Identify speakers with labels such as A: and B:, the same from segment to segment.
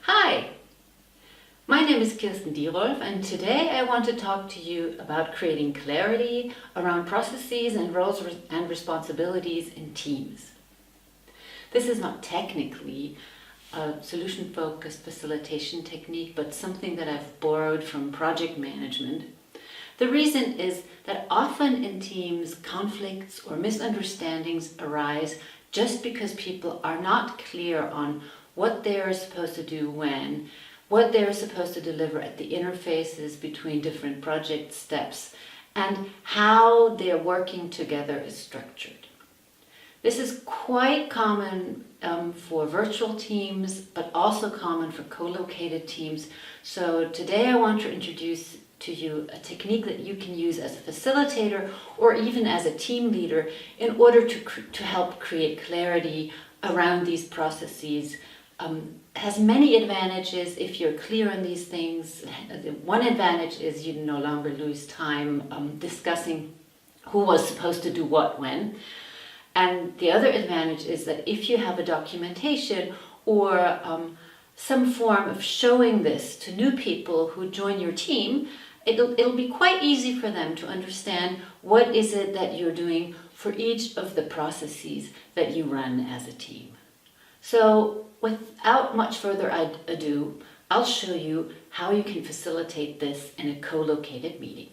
A: Hi, my name is Kirsten Dierolf, and today I want to talk to you about creating clarity around processes and roles and responsibilities in teams. This is not technically a solution-focused facilitation technique, but something that I've borrowed from project management. The reason is that often in teams, conflicts or misunderstandings arise just because people are not clear on what they're supposed to do when, what they're supposed to deliver at the interfaces between different project steps, and how their working together is structured. This is quite common for virtual teams, but also common for co-located teams. So today I want to introduce to you a technique that you can use as a facilitator or even as a team leader in order to help create clarity around these processes. Has many advantages if you're clear on these things. One advantage is you no longer lose time discussing who was supposed to do what when. And the other advantage is that if you have a documentation or some form of showing this to new people who join your team, it'll be quite easy for them to understand what is it that you're doing for each of the processes that you run as a team. So without much further ado, I'll show you how you can facilitate this in a co-located meeting.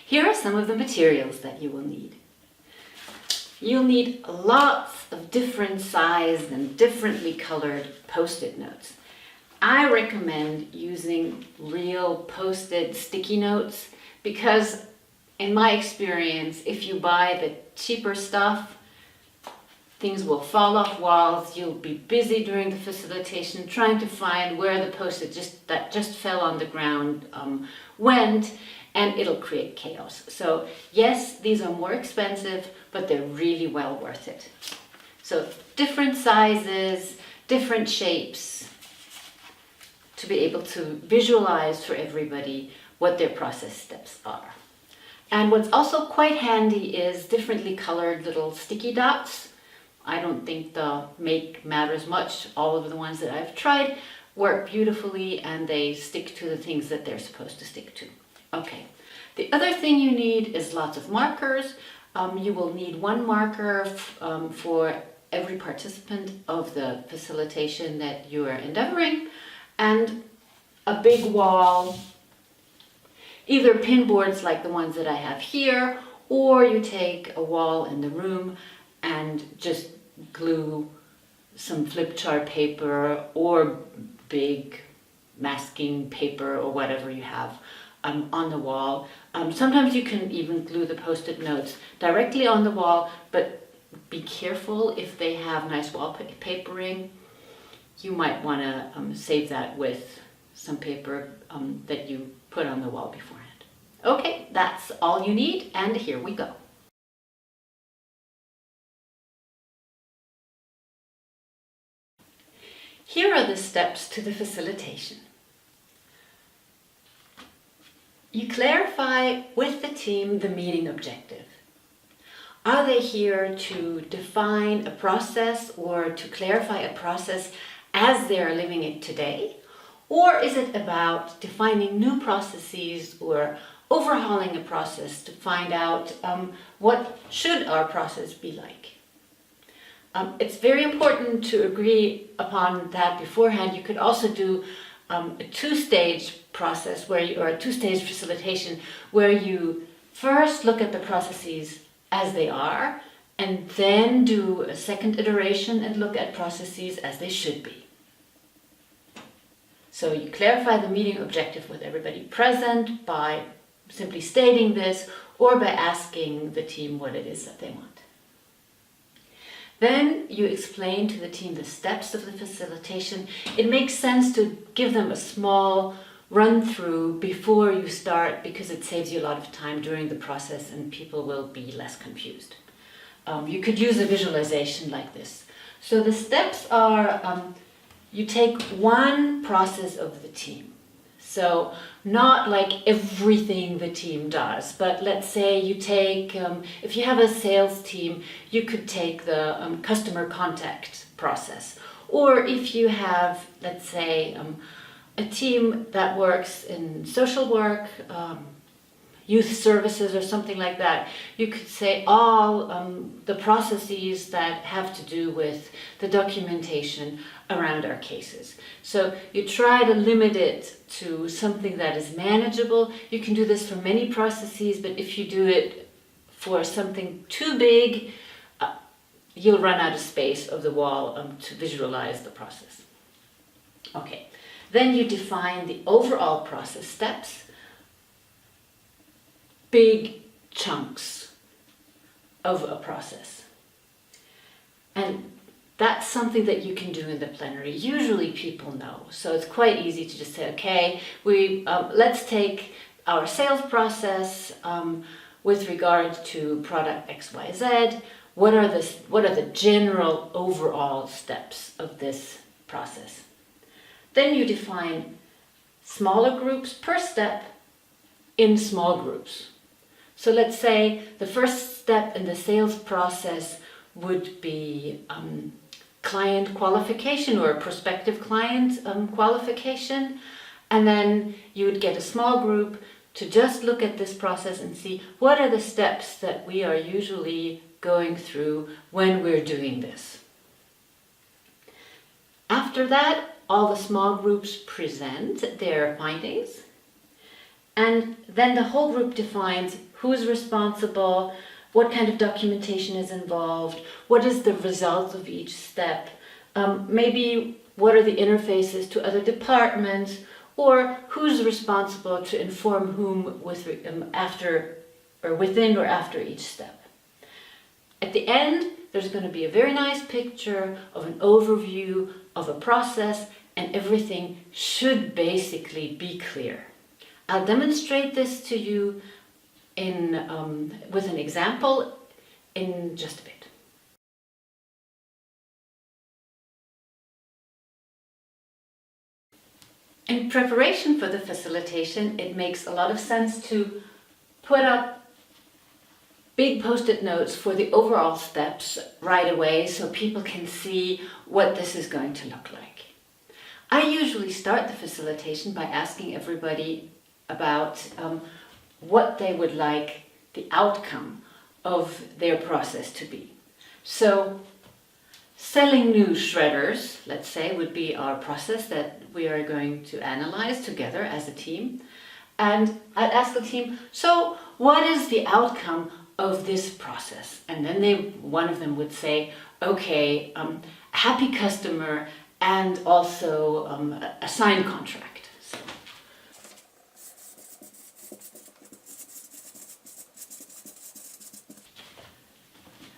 A: Here are some of the materials that you will need. You'll need lots of different sized and differently colored Post-it notes. I recommend using real Post-it sticky notes because in my experience, if you buy the cheaper stuff, things will fall off walls. You'll be busy during the facilitation trying to find where the Post-it that just fell on the ground went, and it'll create chaos. So yes, these are more expensive, but they're really well worth it. So different sizes, different shapes, to be able to visualize for everybody what their process steps are. And what's also quite handy is differently colored little sticky dots. I don't think the make matters much. All of the ones that I've tried work beautifully and they stick to the things that they're supposed to stick to. Okay, the other thing you need is lots of markers. You will need one marker for every participant of the facilitation that you are endeavoring, and a big wall. Either pin boards like the ones that I have here, or you take a wall in the room and just glue some flip chart paper or big masking paper or whatever you have on the wall. Sometimes you can even glue the Post-it notes directly on the wall, but be careful if they have nice wallpapering. You might want to save that with some paper that you put on the wall beforehand. Okay, that's all you need, and here we go. Here are the steps to the facilitation. You clarify with the team the meeting objective. Are they here to define a process or to clarify a process as they are living it today? Or is it about defining new processes or overhauling a process to find out what should our process be like? It's very important to agree upon that beforehand. You could also do a two-stage process or a two-stage facilitation where you first look at the processes as they are and then do a second iteration and look at processes as they should be. So you clarify the meeting objective with everybody present by simply stating this or by asking the team what it is that they want. Then you explain to the team the steps of the facilitation. It makes sense to give them a small run-through before you start because it saves you a lot of time during the process and people will be less confused. You could use a visualization like this. So the steps are, you take one process of the team, So not like everything the team does, but let's say you take, if you have a sales team, you could take the customer contact process. Or if you have, let's say, a team that works in social work, youth services or something like that, you could say all the processes that have to do with the documentation around our cases. So you try to limit it to something that is manageable. You can do this for many processes, but if you do it for something too big, you'll run out of space of the wall to visualize the process. Okay, then you define the overall process steps. Big chunks of a process. And that's something that you can do in the plenary. Usually people know, so it's quite easy to just say, okay, let's take our sales process with regard to product XYZ. What are the general overall steps of this process? Then you define smaller groups per step in small groups. So let's say the first step in the sales process would be client qualification or prospective client qualification. And then you would get a small group to just look at this process and see what are the steps that we are usually going through when we're doing this. After that, all the small groups present their findings. And then the whole group defines who's responsible, what kind of documentation is involved, what is the result of each step, maybe what are the interfaces to other departments, or who's responsible to inform whom after or within or after each step. At the end, there's going to be a very nice picture of an overview of a process, and everything should basically be clear. I'll demonstrate this to you with an example in just a bit. In preparation for the facilitation, it makes a lot of sense to put up big post-it notes for the overall steps right away so people can see what this is going to look like. I usually start the facilitation by asking everybody about what they would like the outcome of their process to be. So selling new shredders, let's say, would be our process that we are going to analyze together as a team. And I'd ask the team, so what is the outcome of this process? And then one of them would say, okay, happy customer and also a signed contract.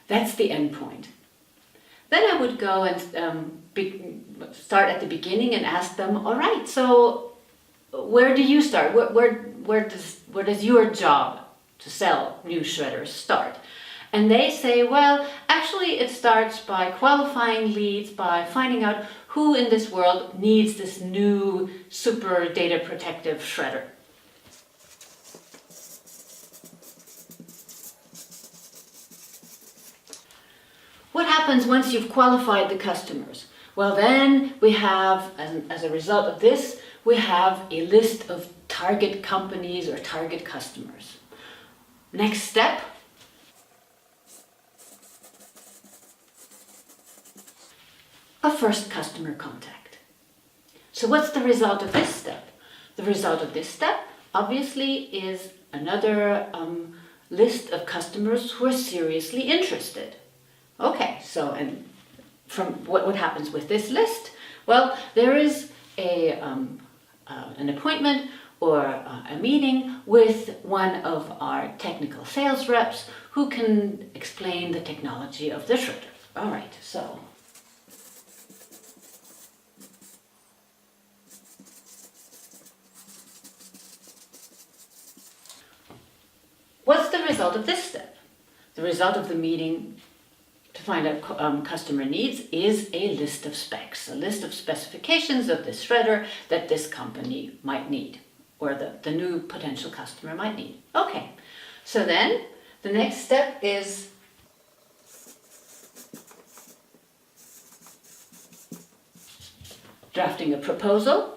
A: That's the end point. Then I would go and start at the beginning and ask them, all right, so where do you start? Where does your job to sell new shredders start? And they say, well, actually it starts by qualifying leads, by finding out who in this world needs this new super data protective shredder. What happens once you've qualified the customers? Well, then we have, as a result of this, we have a list of target companies or target customers. Next step, a first customer contact. So what's the result of this step? The result of this step, obviously, is another list of customers who are seriously interested. Okay, so and from what happens with this list? Well, there is an appointment or a meeting with one of our technical sales reps who can explain the technology of the shredder. All right, so what's the result of this step? The result of the meeting to find out customer needs is a list of specs, a list of specifications of this shredder that this company might need. or the new potential customer might need. Okay, so then the next step is drafting a proposal.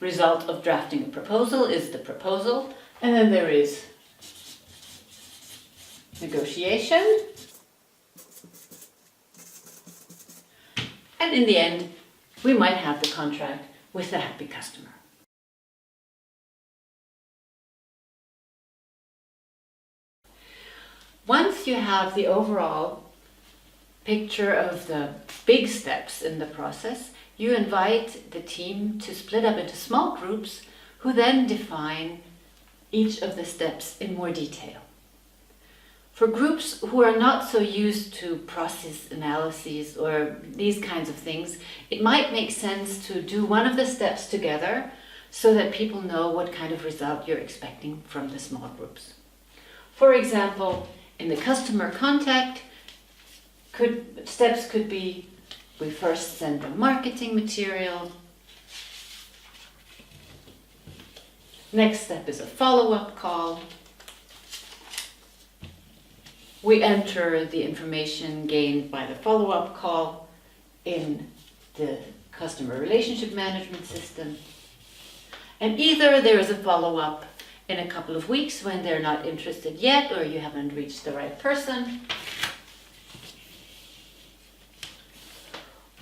A: Result of drafting a proposal is the proposal, and then there is negotiation, and in the end we might have the contract with the happy customer. Once you have the overall picture of the big steps in the process, you invite the team to split up into small groups who then define each of the steps in more detail. For groups who are not so used to process analyses or these kinds of things, it might make sense to do one of the steps together so that people know what kind of result you're expecting from the small groups. For example, in the customer contact, steps could be: we first send the marketing material. Next step is a follow-up call. We enter the information gained by the follow-up call in the customer relationship management system. And either there is a follow-up in a couple of weeks when they're not interested yet, or you haven't reached the right person,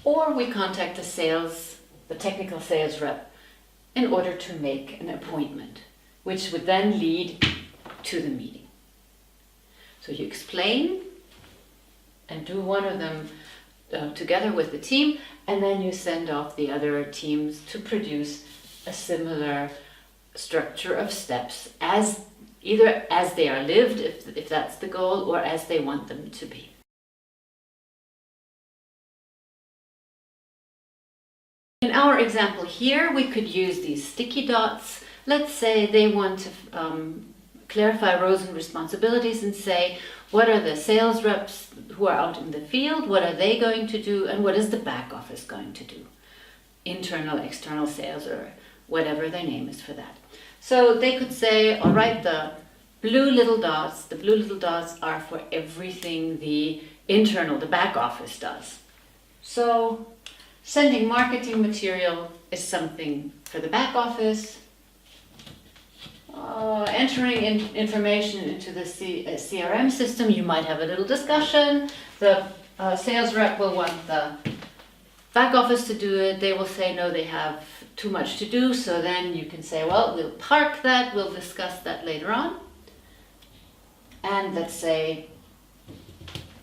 A: or we contact the technical sales rep in order to make an appointment, which would then lead to the meeting. So you explain and do one of them together with the team, and then you send off the other teams to produce a similar structure of steps, either as they are lived, if that's the goal, or as they want them to be. In our example here, we could use these sticky dots. Let's say they want to clarify roles and responsibilities and say, what are the sales reps who are out in the field, what are they going to do, and what is the back office going to do? Internal, external sales, or whatever their name is for that. So they could say, all right, the blue little dots are for everything the internal, the back office does. So sending marketing material is something for the back office. Entering information into the CRM system, you might have a little discussion. The sales rep will want the back office to do it. They will say, no, they have too much to do. So then you can say, well, we'll park that. We'll discuss that later on. And let's say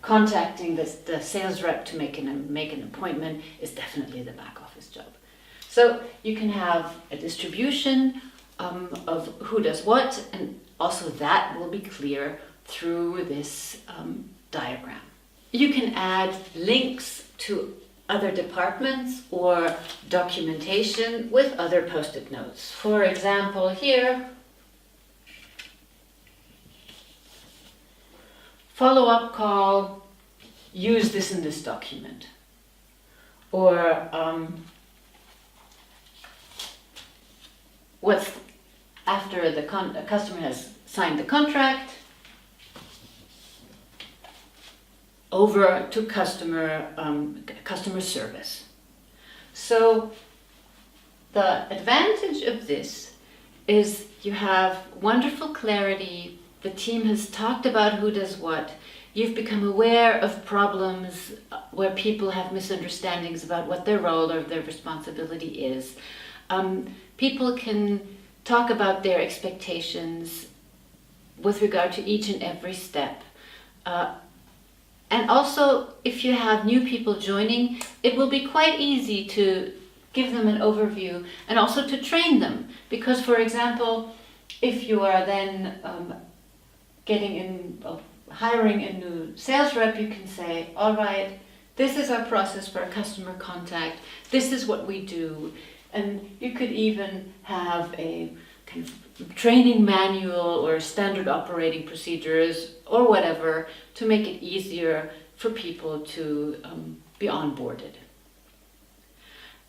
A: contacting the sales rep to make an appointment is definitely the back office job. So you can have a distribution of who does what, and also that will be clear through this diagram. You can add links to other departments or documentation with other post-it notes. For example, here, follow-up call, use this in this document. Or what's after the customer has signed the contract, over to customer service. So the advantage of this is you have wonderful clarity. The team has talked about who does what. You've become aware of problems where people have misunderstandings about what their role or their responsibility is. People can talk about their expectations with regard to each and every step. And also, if you have new people joining, it will be quite easy to give them an overview and also to train them. Because, for example, if you are then hiring a new sales rep, you can say, all right, this is our process for a customer contact. This is what we do. And you could even have a kind of training manual or standard operating procedures or whatever to make it easier for people to be onboarded.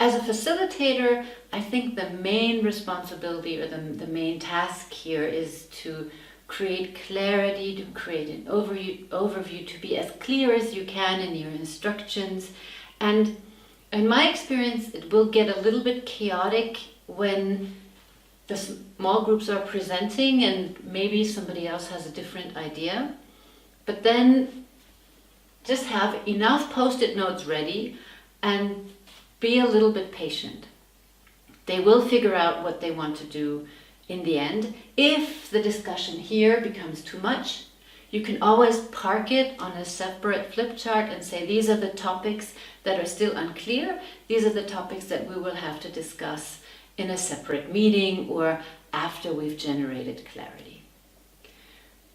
A: As a facilitator, I think the main responsibility or the main task here is to create clarity, to create an overview, to be as clear as you can in your instructions. And in my experience, it will get a little bit chaotic when the small groups are presenting and maybe somebody else has a different idea. But then just have enough post-it notes ready and be a little bit patient. They will figure out what they want to do in the end. If the discussion here becomes too much, you can always park it on a separate flip chart and say, these are the topics that are still unclear. These are the topics that we will have to discuss in a separate meeting or after we've generated clarity.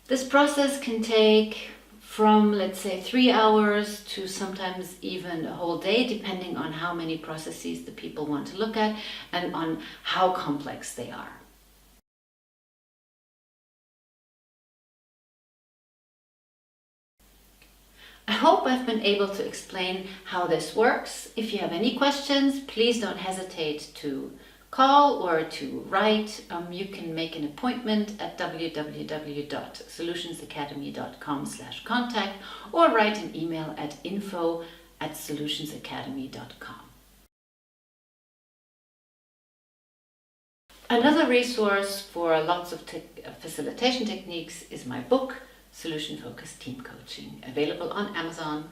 A: This process can take from, let's say, 3 hours to sometimes even a whole day, depending on how many processes the people want to look at and on how complex they are. I hope I've been able to explain how this works. If you have any questions, please don't hesitate to call or to write. You can make an appointment at www.solutionsacademy.com/contact or write an email at info@solutionsacademy.com. Another resource for lots of facilitation techniques is my book, Solution Focused Team Coaching, available on Amazon